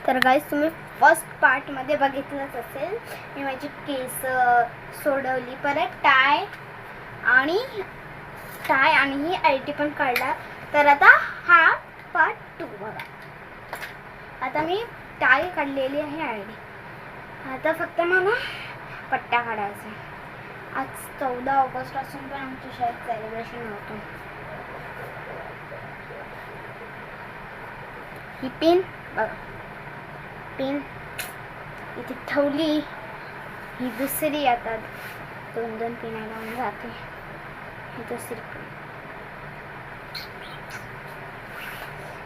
तर गाईस तुम्ही फर्स्ट पार्टमध्ये बघितलंच असेल, मी माझी केस सोडवली, परत टाय आणि ही आयटी पण काढला. तर आता हा पार्ट 2 बघा. आता मी टाय काढलेली आहे आयडी, आता फक्त मला पट्ट्या काढायचा. आज 14 ऑगस्ट असून पण आमची शाळेत सेलिब्रेशन नव्हतं. ही पिन बघा, पिन इथे ठेवली. ही दुसरी, आता 2 पिना लावून जाते. ही दुसरी पिन,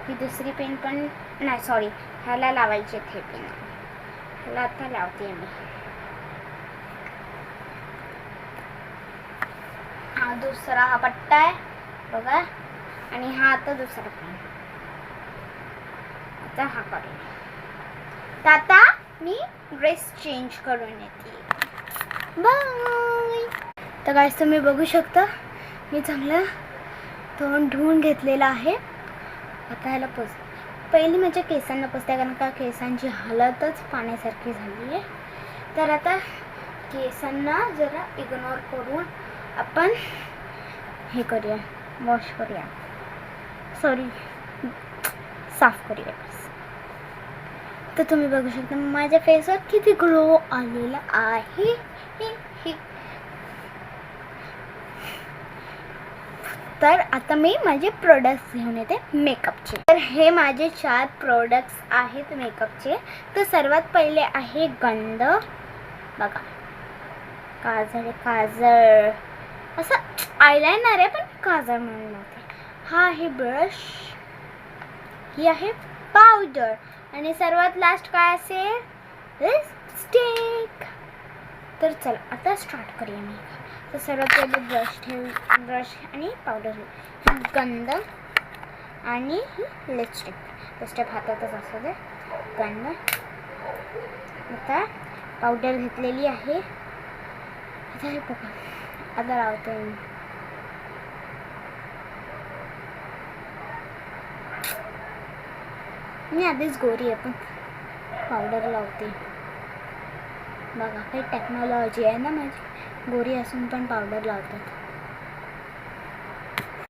ही दुसरी पिन पण नाही, सॉरी, ह्याला लावायचे थे पिन, ह्याला आता लावते मी. हा दुसरा हा पट्टा आहे बघा, आणि हा आता दुसरा पिन. आता हा करूया. तर आता मी ड्रेस चेंज करून येते. बाय. तर गाईस तुम्ही बघू शकता, मी चांगलं तोंड धुवून घेतलेलं आहे. आता ह्याला पहिली माझ्या केसांना पुसते, कारण का केसांची हालतच पाण्यासारखी झाली आहे. तर आता केसांना जरा इग्नोर करून आपण हे करूया, वॉश करूया, सॉरी साफ करूया. तर तुम्ही बघू शकता माझ्या फेसवर किती ग्लो आलेला आहे. तर आता मी माझे प्रोडक्ट्स घेऊन येते मेकअपचे. तर हे माझे 4 प्रोडक्ट्स आहेत मेकअपचे. तर सर्वात पहिले आहे गंध बघा, काजळ असं आयलाइनर आहे पण काजळ म्हणून होते. हा आहे ब्रश, ही आहे पावडर, आणि सर्वात लास्ट काय असेल, लिपस्टिक. तर चला आता स्टार्ट करूया मी. तर सर्वात पहिले ब्रश आणि पावडर, गंध आणि ही लिपस्टिक हातातच असू दे. गंध, आता पावडर घेतलेली आहे. आता हे बघा, आता लावते मी. मी आधीच गोरी आहे पण पावडर लावते बघा. काही टेक्नॉलॉजी आहे ना माझी, गोरी असून पण पावडर लावतात.